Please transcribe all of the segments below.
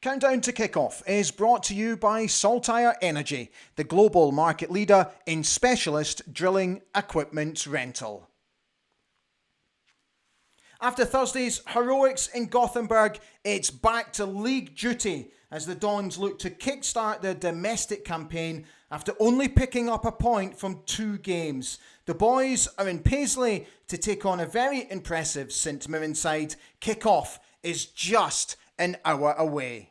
Countdown to Kickoff is brought to you by Saltire Energy, the global market leader in specialist drilling equipment rental. After Thursday's heroics in Gothenburg, it's back to league duty as the Dons look to kickstart their domestic campaign after only picking up a point from 2 games. The boys are in Paisley to take on a very impressive St Mirren side. Kick-off is just an hour away.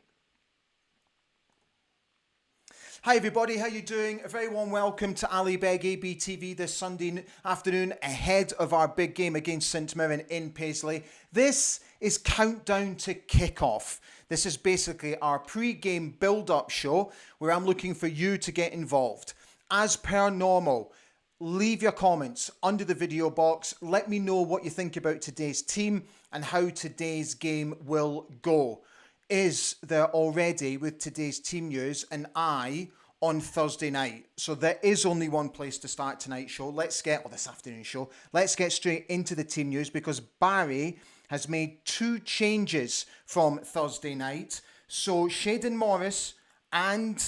Hi everybody, how you doing? A very warm welcome to Ali Beg ABTV this Sunday afternoon ahead of our big game against St Mirren in Paisley. This is Countdown to Kickoff. This is basically our pre-game build-up show where I'm looking for you to get involved. As per normal, leave your comments under the video box. Let me know what you think about today's team and how today's game will go. Is there already, with today's team news, an eye on Thursday night? So there is only one place to start tonight's show. This afternoon show. Let's get straight into the team news because Barry has made 2 changes from Thursday night. So Shayden Morris and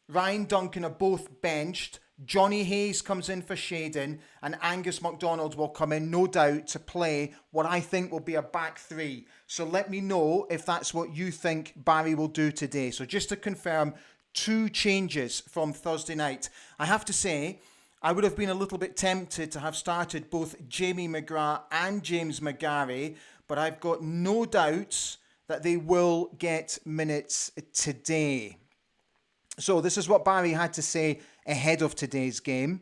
Ryan Duncan are both benched. Johnny Hayes comes in for Shayden and Angus MacDonald will come in, no doubt, to play what I think will be a back 3. So let me know if that's what you think Barry will do today. So just to confirm, 2 changes from Thursday night. I have to say, I would have been a little bit tempted to have started both Jamie McGrath and James McGarry, but I've got no doubts that they will get minutes today. So this is what Barry had to say ahead of today's game.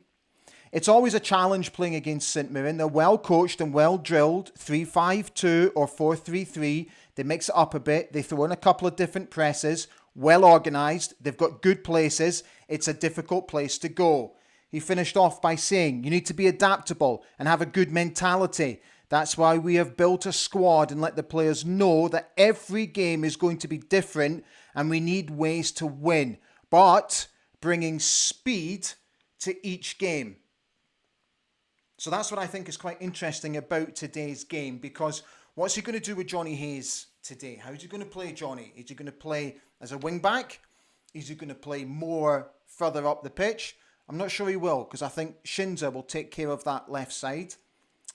It's always a challenge playing against St Mirren. They're well coached and well drilled, 3-5-2 or 4-3-3. They mix it up a bit. They throw in a couple of different presses, well organised. They've got good places. It's a difficult place to go. He finished off by saying, you need to be adaptable and have a good mentality. That's why we have built a squad and let the players know that every game is going to be different and we need ways to win. But bringing speed to each game. So that's what I think is quite interesting about today's game, because what's he going to do with Johnny Hayes today? How's he going to play Johnny? Is he going to play as a wing back? Is he going to play more further up the pitch? I'm not sure he will, because I think Shinza will take care of that left side.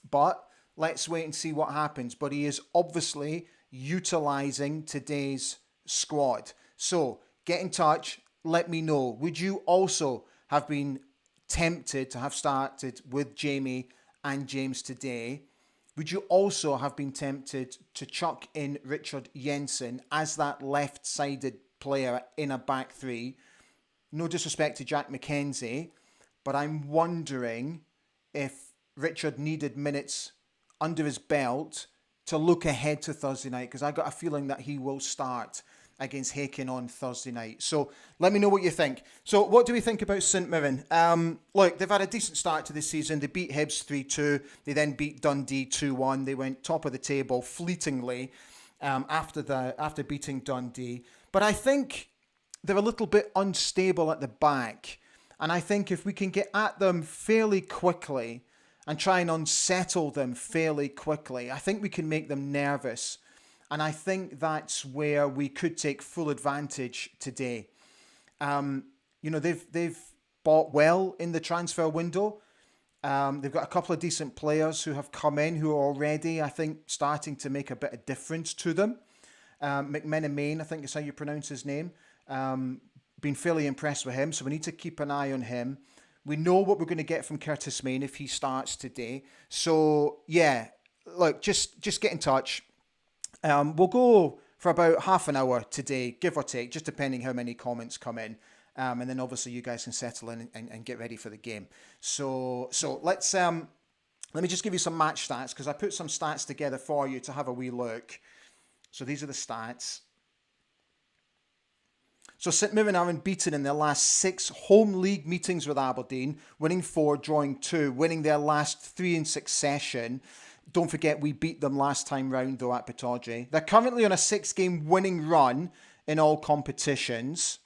But let's wait and see what happens. But he is obviously utilising today's squad. So get in touch. Let me know. Would you also have been tempted to have started with Jamie and James today? Would you also have been tempted to chuck in Richard Jensen as that left-sided player in a back 3? No disrespect to Jack McKenzie, but I'm wondering if Richard needed minutes under his belt to look ahead to Thursday night, because I got a feeling that he will start against Haken on Thursday night. So let me know what you think. So what do we think about St Mirren? Look, they've had a decent start to this season. They beat Hibs 3-2. They then beat Dundee 2-1. They went top of the table fleetingly after beating Dundee. But I think they're a little bit unstable at the back. And I think if we can get at them fairly quickly and try and unsettle them fairly quickly, I think we can make them nervous. And I think that's where we could take full advantage today. They've bought well in the transfer window. They've got a couple of decent players who have come in who are already, I think, starting to make a bit of difference to them. McMenamin, I think is how you pronounce his name. Been fairly impressed with him, so we need to keep an eye on him. We know what we're going to get from Curtis Main if he starts today. So, yeah, look, just get in touch. We'll go for about half an hour today, give or take, just depending how many comments come in. And then obviously you guys can settle in and get ready for the game. So let me just give you some match stats, because I put some stats together for you to have a wee look. So these are the stats. So St Mirren are unbeaten in their last 6 home league meetings with Aberdeen, winning 4, drawing 2, winning their last 3 in succession. Don't forget, we beat them last time round, though, at Pittodrie. They're currently on a 6-game winning run in all competitions.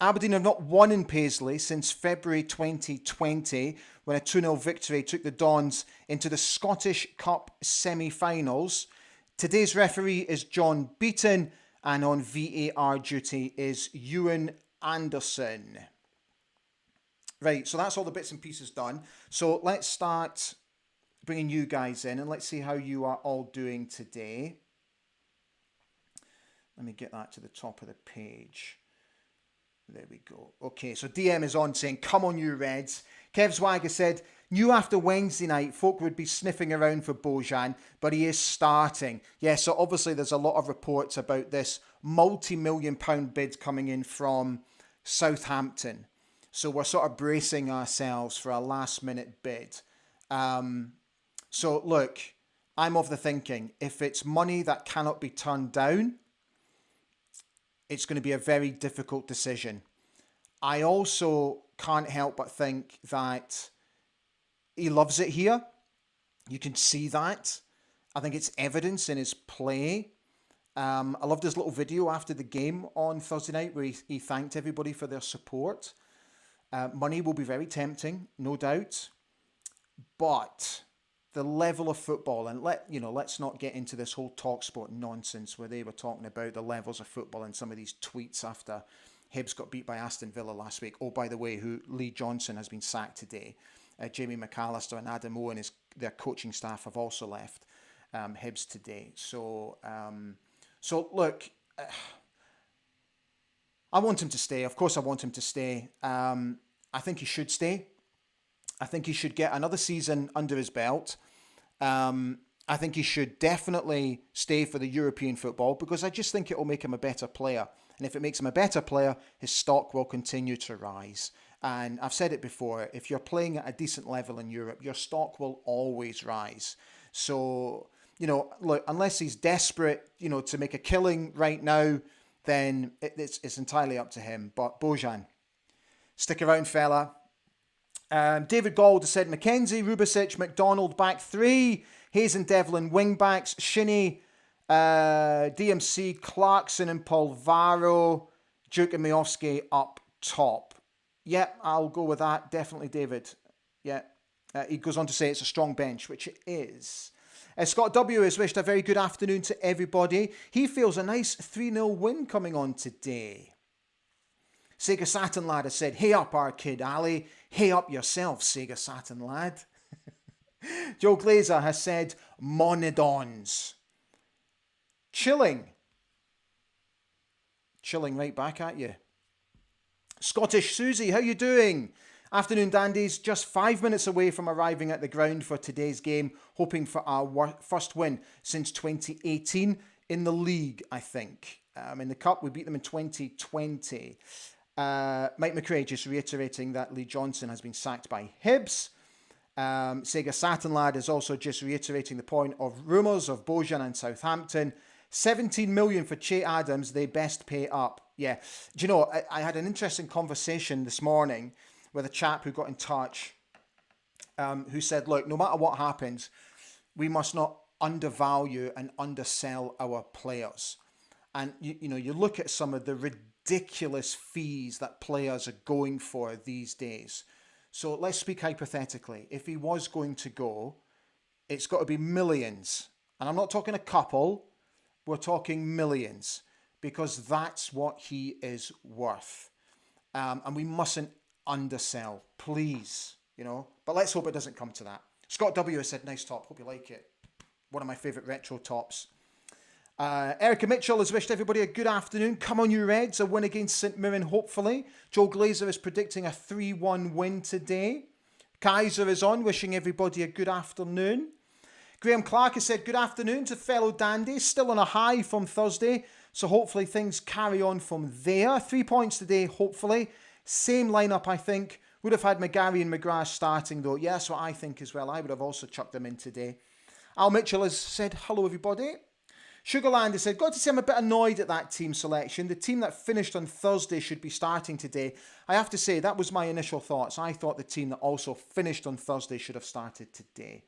Aberdeen have not won in Paisley since February 2020, when a 2-0 victory took the Dons into the Scottish Cup semi-finals. Today's referee is John Beaton, and on VAR duty is Ewan Anderson. Right, so that's all the bits and pieces done. So let's start bringing you guys in, and let's see how you are all doing today. Let me get that to the top of the page. There we go. Okay, so DM is on saying, come on you Reds. Kev Swagger said, knew after Wednesday night folk would be sniffing around for Bojan, but he is starting. Yeah, so obviously there's a lot of reports about this multi-million-pound bid coming in from Southampton. So we're sort of bracing ourselves for a last-minute bid. So look, I'm of the thinking, if it's money that cannot be turned down, it's going to be a very difficult decision. I also can't help but think that he loves it here. You can see that. I think it's evidence in his play. I loved his little video after the game on Thursday night where he thanked everybody for their support. Money will be very tempting, no doubt. But the level of football, and let's not get into this whole TalkSport nonsense where they were talking about the levels of football and some of these tweets after Hibs got beat by Aston Villa last week. Oh, by the way, Lee Johnson has been sacked today. Jamie McAllister and Adam Owen, their coaching staff, have also left Hibs today. So look, I want him to stay. Of course I want him to stay. I think he should stay. I think he should get another season under his belt. I think he should definitely stay for the European football because I just think it will make him a better player. And if it makes him a better player, his stock will continue to rise. And I've said it before, if you're playing at a decent level in Europe, your stock will always rise. So, look, unless he's desperate, to make a killing right now, then it's entirely up to him. But Bojan, stick around, fella. David Gold has said McKenzie, Rubicic, McDonald back three, Hayes and Devlin wing backs, Shinnie, DMC, Clarkson and Polvaro, Duke and Miofsky up top. Yeah, I'll go with that. Definitely, David. Yeah. He goes on to say it's a strong bench, which it is. Scott W. has wished a very good afternoon to everybody. He feels a nice 3-0 win coming on today. Sega Saturn Lad has said, hey up our kid Ali. Hey up yourself, Sega Saturn Lad. Joe Glazer has said, Monidons. Chilling right back at you. Scottish Susie, how you doing? Afternoon dandies, just 5 minutes away from arriving at the ground for today's game, hoping for our first win since 2018 in the league, I think. In the Cup, we beat them in 2020. Mike McRae just reiterating that Lee Johnson has been sacked by Hibs. Sega Saturn Lad is also just reiterating the point of rumours of Bojan and Southampton. 17 million for Che Adams, they best pay up. Yeah. Do you know, I had an interesting conversation this morning with a chap who got in touch who said, look, no matter what happens, we must not undervalue and undersell our players. And, you look at some of the ridiculous fees that players are going for these days. So let's speak hypothetically. If he was going to go, it's got to be millions. And I'm not talking a couple. We're talking millions. Because that's what he is worth. And we mustn't undersell. Please. But let's hope it doesn't come to that. Scott W. has said, nice top. Hope you like it. One of my favourite retro tops. Erica Mitchell has wished everybody a good afternoon. Come on, you Reds. A win against St Mirren, hopefully. Joe Glazer is predicting a 3-1 win today. Kaiser is on, wishing everybody a good afternoon. Graham Clark has said, good afternoon to fellow dandies. Still on a high from Thursday, so hopefully things carry on from there. 3 points today, hopefully. Same lineup, I think. Would have had McGarry and McGrath starting, though. Yeah, that's what I think as well. I would have also chucked them in today. Al Mitchell has said, hello, everybody. Sugarland has said, got to say I'm a bit annoyed at that team selection. The team that finished on Thursday should be starting today. I have to say, that was my initial thoughts. I thought the team that also finished on Thursday should have started today.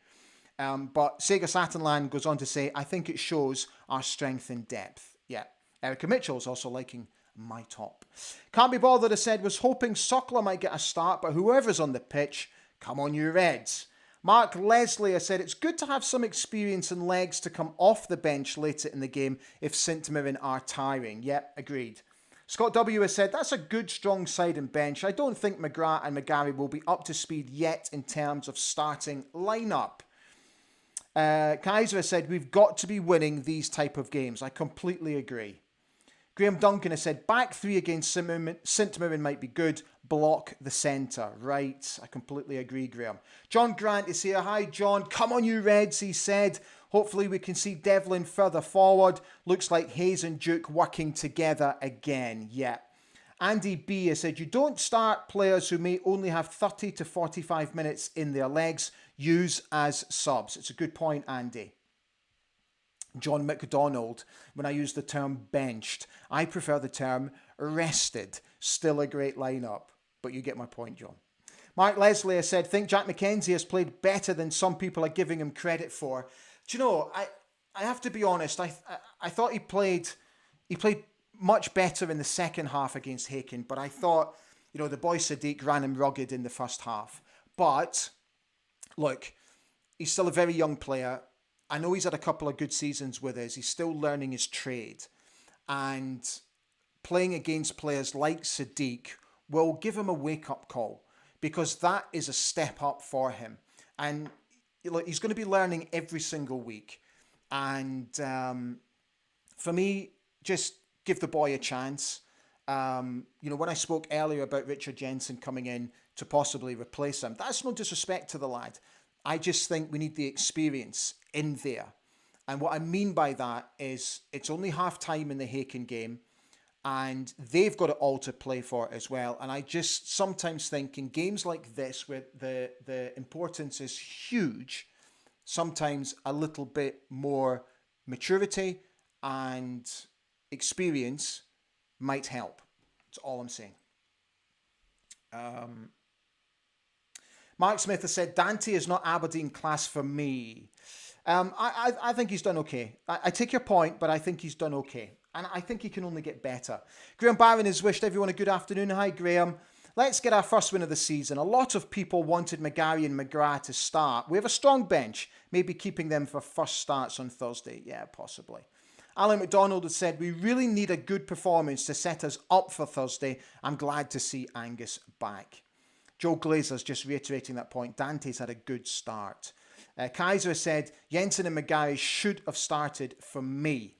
But Sega Saturnland goes on to say, I think it shows our strength in depth. Yeah. Erica Mitchell's also liking my top. Can't be bothered, I said, was hoping Sokla might get a start, but whoever's on the pitch, come on you Reds. Mark Leslie has said, it's good to have some experience and legs to come off the bench later in the game if St Mirren are tiring. Yep, agreed. Scott W has said, that's a good strong side and bench. I don't think McGrath and McGarry will be up to speed yet in terms of starting lineup. Kaiser has said, we've got to be winning these type of games. I completely agree. Graham Duncan has said, back three against St Mirren might be good. Block the centre. Right. I completely agree, Graham. John Grant is here. Hi, John. Come on, you Reds, he said. Hopefully we can see Devlin further forward. Looks like Hayes and Duke working together again. Yeah. Andy B has said, you don't start players who may only have 30 to 45 minutes in their legs. Use as subs. It's a good point, Andy. John McDonald, when I use the term benched, I prefer the term rested. Still a great lineup, but you get my point, John. Mark Leslie has said, think Jack McKenzie has played better than some people are giving him credit for. Do you know, I have to be honest, I thought he played much better in the second half against Haken, but I thought, you know, the boy Sadiq ran him rugged in the first half. But, look, he's still a very young player. I know he's had a couple of good seasons with us. He's still learning his trade. And playing against players like Sadiq will give him a wake-up call because that is a step up for him. And look, he's going to be learning every single week. And for me, just give the boy a chance. You know, when I spoke earlier about Richard Jensen coming in to possibly replace him, that's no disrespect to the lad. I just think we need the experience in there. And what I mean by that is it's only half time in the Haken game and they've got it all to play for as well. And I just sometimes think in games like this where the importance is huge, sometimes a little bit more maturity and experience might help. That's all I'm saying. Mark Smith has said, Dante is not Aberdeen class for me. I think he's done okay. I take your point, but I think he's done okay. And I think he can only get better. Graham Barron has wished everyone a good afternoon. Hi, Graham. Let's get our first win of the season. A lot of people wanted McGarry and McGrath to start. We have a strong bench. Maybe keeping them for first starts on Thursday. Yeah, possibly. Alan McDonald has said, we really need a good performance to set us up for Thursday. I'm glad to see Angus back. Joe Glazer's just reiterating that point. Dante's had a good start. Kaiser said, Jensen and McGarry should have started for me.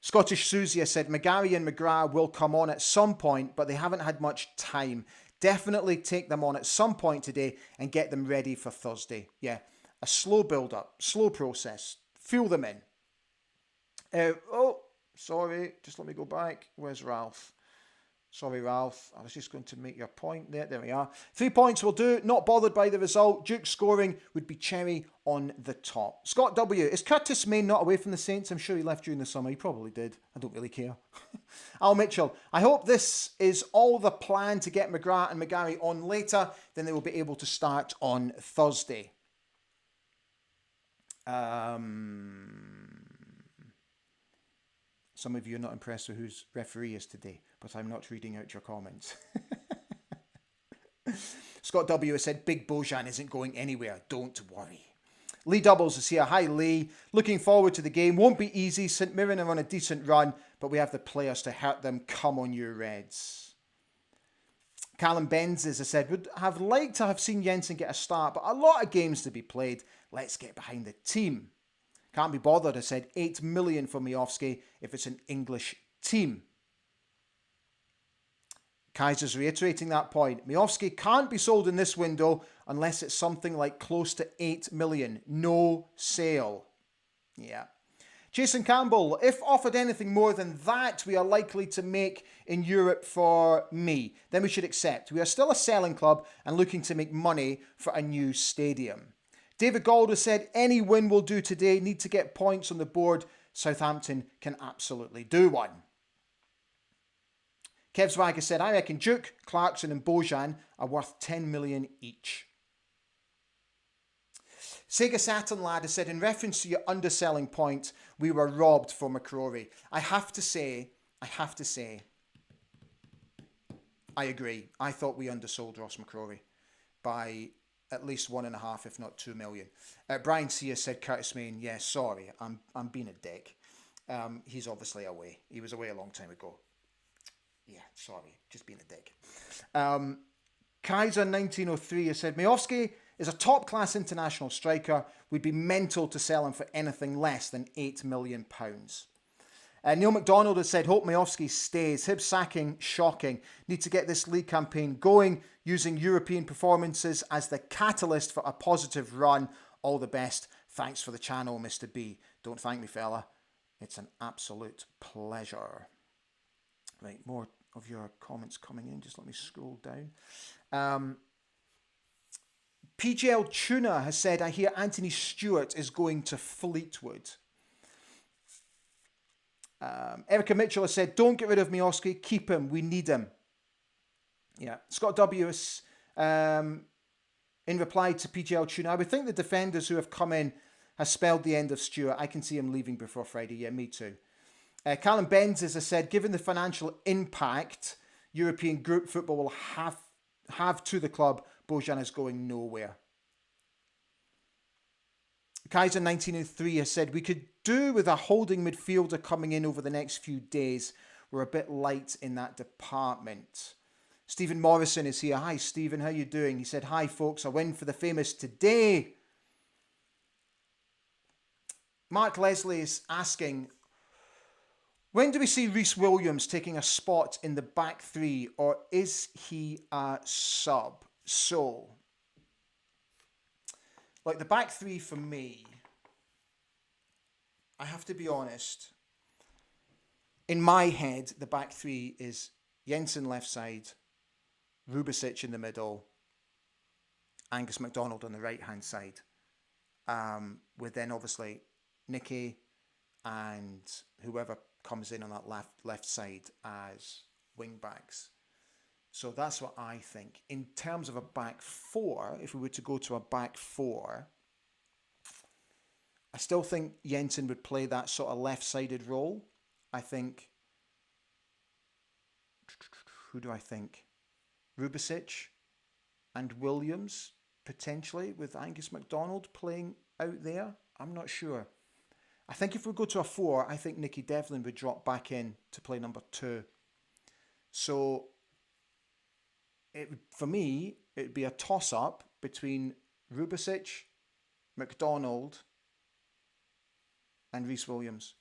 Scottish Susie has said, McGarry and McGrath will come on at some point, but they haven't had much time. Definitely take them on at some point today and get them ready for Thursday. Yeah, a slow build-up, slow process. Feel them in. Sorry, just let me go back. Where's Ralph? Sorry, Ralph. I was just going to make your point there. There we are. 3 points will do. Not bothered by the result. Duke scoring would be cherry on the top. Scott W. Is Curtis Main not away from the Saints? I'm sure he left during the summer. He probably did. I don't really care. Al Mitchell. I hope this is all the plan to get McGrath and McGarry on later. Then they will be able to start on Thursday. Some of you are not impressed with whose referee is today, but I'm not reading out your comments. Scott W. has said, Big Bojan isn't going anywhere. Don't worry. Lee Doubles is here. Hi, Lee. Looking forward to the game. Won't be easy. St Mirren are on a decent run, but we have the players to hurt them. Come on, you Reds. Callum Benzes has said, would have liked to have seen Jensen get a start, but a lot of games to be played. Let's get behind the team. Can't be bothered, I said. 8 million for Miofsky if it's an English team. Kaiser's reiterating that point. Miofsky can't be sold in this window unless it's something like close to 8 million. No sale. Yeah. Jason Campbell, if offered anything more than that we are likely to make in Europe for me, then we should accept. We are still a selling club and looking to make money for a new stadium. David Gold has said, any win will do today. Need to get points on the board. Southampton can absolutely do one. Kev Zwag has said, I reckon Duke, Clarkson and Bojan are worth 10 million each. Sega Saturn Lad has said, in reference to your underselling point, we were robbed for McCrory. I have to say, I agree. I thought we undersold Ross McCrory by at least 1.5, if not 2 million. Brian Sear said Curtis Main, yeah, sorry, I'm being a dick. He's obviously away. He was away a long time ago. Yeah, sorry, just being a dick. Kaiser 1903 has said, Miovski is a top-class international striker. We'd be mental to sell him for anything less than £8 million. Neil McDonald has said, hope Miovski stays. Hibs sacking, shocking. Need to get this league campaign going, using European performances as the catalyst for a positive run. All the best. Thanks for the channel, Mr. B. Don't thank me, fella. It's an absolute pleasure. Right, more of your comments coming in. Just let me scroll down. PGL Tuna has said, I hear Anthony Stewart is going to Fleetwood. Erica Mitchell has said, don't get rid of Miovski, keep him, we need him. Yeah, Scott W. is, in reply to PGL Tuna, I would think the defenders who have come in has spelled the end of Stewart. I can see him leaving before Friday. Yeah, me too. Callum Benz, as I said, given the financial impact European group football will have to the club, Bojan is going nowhere. Kaiser 1903 has said, we could do with a holding midfielder coming in over the next few days. We're a bit light in that department. Stephen Morrison is here. Hi, Stephen. How you doing? He said, hi, folks. A win for the famous today. Mark Leslie is asking, when do we see Rhys Williams taking a spot in the back three, or is he a sub? So, like the back three for me, I have to be honest, in my head, the back three is Jensen left side, Rubicic in the middle, Angus MacDonald on the right-hand side, with then obviously Nicky and whoever comes in on that left side as wing backs. So that's what I think. In terms of a back four, if we were to go to a back four, I still think Jensen would play that sort of left-sided role. I think, who do I think? Rubicic and Williams, potentially, with Angus MacDonald playing out there. I'm not sure. I think if we go to a four, I think Nicky Devlin would drop back in to play number 2. So, for me, it would be a toss-up between Rubicic, MacDonald, and Rhys Williams.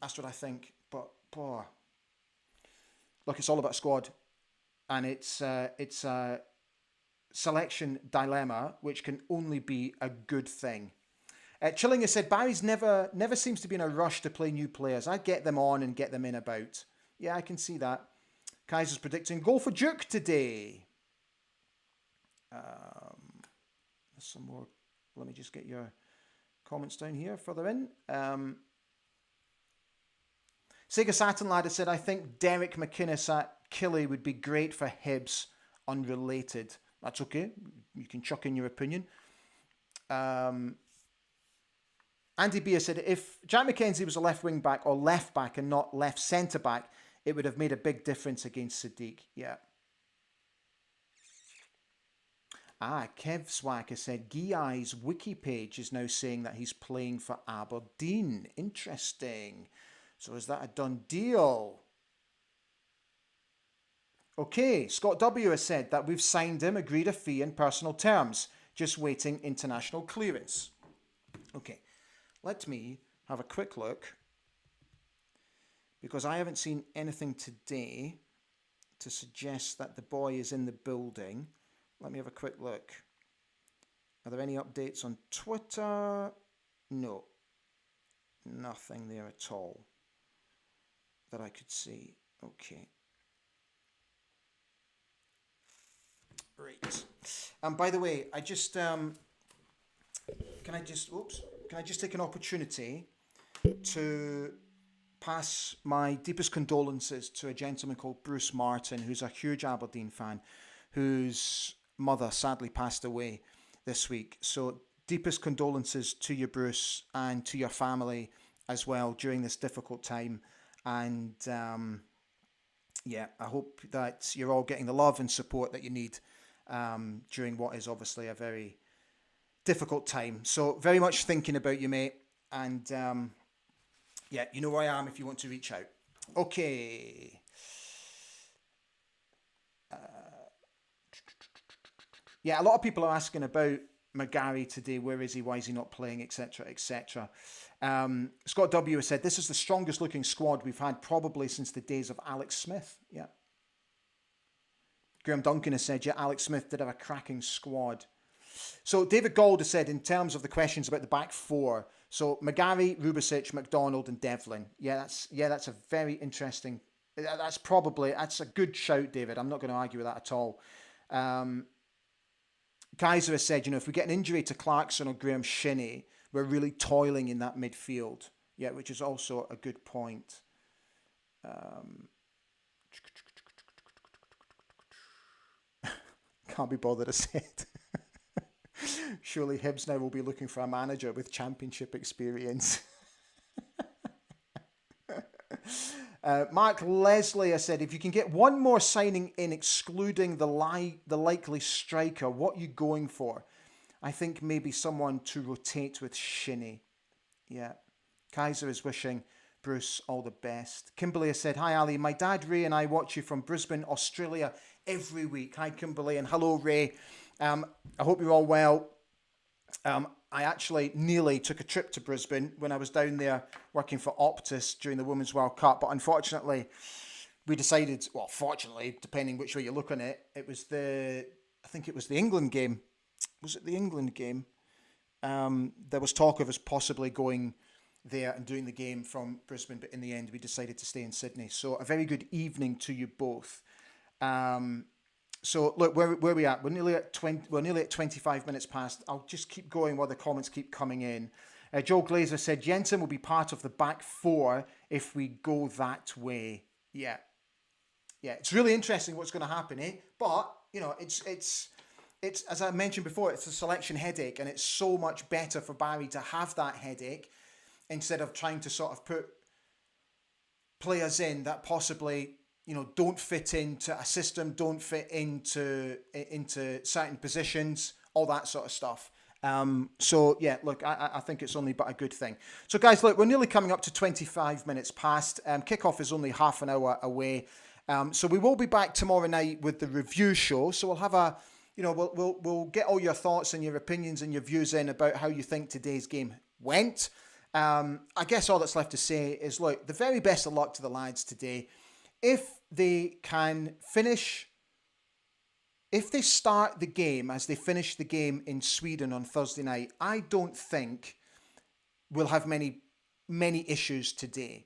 That's what I think. But, boy, look, it's all about squad. And it's a selection dilemma, which can only be a good thing. Chilling has said, Barry's never seems to be in a rush to play new players. I'd get them on and get them in about. Yeah, I can see that. Kaiser's predicting goal for Duke today. There's some more. Let me just get your comments down here further in. Sega Saturn Lad has said, I think Derek McInnes at Killy would be great for Hibs, unrelated. That's okay. You can chuck in your opinion. Andy Beer said, if Jack McKenzie was a left wing back or left back and not left centre back, it would have made a big difference against Sadiq. Yeah. Kev Swack has said, Guiai's wiki page is now saying that he's playing for Aberdeen. Interesting. So is that a done deal? Okay, Scott W has said that we've signed him, agreed a fee in personal terms, just waiting international clearance. Okay, let me have a quick look, because I haven't seen anything today to suggest that the boy is in the building. Let me have a quick look. Are there any updates on Twitter? No, nothing there at all that I could see. Okay. Right. And by the way, I just can I just take an opportunity to pass my deepest condolences to a gentleman called Bruce Martin, who's a huge Aberdeen fan, whose mother sadly passed away this week. So deepest condolences to you, Bruce, and to your family as well during this difficult time. And yeah, I hope that you're all getting the love and support that you need during what is obviously a very difficult time. So very much thinking about you, mate. And yeah, you know where I am if you want to reach out. Okay. Yeah, a lot of people are asking about McGarry today. Where is he? Why is he not playing? Etc. Etc. Scott W has said this is the strongest looking squad we've had probably since the days of Alex Smith. Yeah. Graham Duncan has said, yeah, Alex Smith did have a cracking squad. So David Gold has said, in terms of the questions about the back four, so McGarry, Rubicic, McDonald, and Devlin. Yeah, that's a very interesting. That's a good shout, David. I'm not going to argue with that at all. Kaiser has said, if we get an injury to Clarkson or Graham Shinnie, we're really toiling in that midfield. Yeah, which is also a good point. Can't be bothered, I said. Surely Hibs now will be looking for a manager with championship experience. Mark Leslie has said, if you can get one more signing in excluding the likely striker, what are you going for? I think maybe someone to rotate with Shinnie. Yeah. Kaiser is wishing Bruce all the best. Kimberly has said, hi Ali, my dad Ray and I watch you from Brisbane, Australia every week. Hi Kimberly and hello Ray. I hope you're all well. I actually nearly took a trip to Brisbane when I was down there working for Optus during the Women's World Cup, but unfortunately we decided, well, fortunately, depending which way you look on it, I think it was the England game. Was it the England game? There was talk of us possibly going there and doing the game from Brisbane, but in the end we decided to stay in Sydney. So a very good evening to you both. So look, where are we at? We're nearly at 25 minutes past. I'll just keep going while the comments keep coming in. Joe Glazer said Jensen will be part of the back four if we go that way. Yeah, it's really interesting what's going to happen, eh? But it's as I mentioned before, it's a selection headache, and it's so much better for Barry to have that headache instead of trying to sort of put players in that possibly don't fit into a system, don't fit into certain positions, all that sort of stuff. So yeah, look, I think it's only but a good thing. So guys, look, we're nearly coming up to 25 minutes past. Kickoff is only half an hour away. So we will be back tomorrow night with the review show. So we'll have we'll get all your thoughts and your opinions and your views in about how you think today's game went. I guess all that's left to say is, look, the very best of luck to the lads today. If they can finish, if they start the game as they finish the game in Sweden on Thursday night, I don't think we'll have many issues today.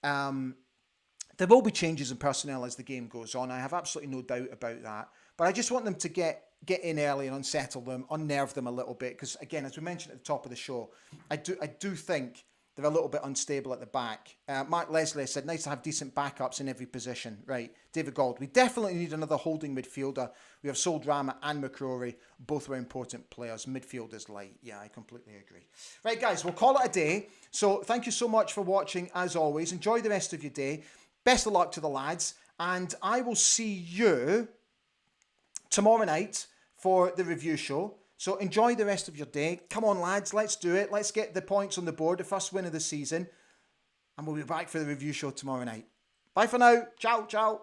There will be changes in personnel as the game goes on. I have absolutely no doubt about that. But I just want them to get in early and unsettle them, unnerve them a little bit. Because again, as we mentioned at the top of the show, I do think they're a little bit unstable at the back. Mark Leslie said, nice to have decent backups in every position. Right. David Gold, we definitely need another holding midfielder. We have Sol Drama and McCrory. Both were important players. Midfield is light. Yeah, I completely agree. Right, guys, we'll call it a day. So thank you so much for watching, as always. Enjoy the rest of your day. Best of luck to the lads. And I will see you tomorrow night for the review show. So enjoy the rest of your day. Come on, lads, let's do it. Let's get the points on the board, the first win of the season. And we'll be back for the review show tomorrow night. Bye for now. Ciao, ciao.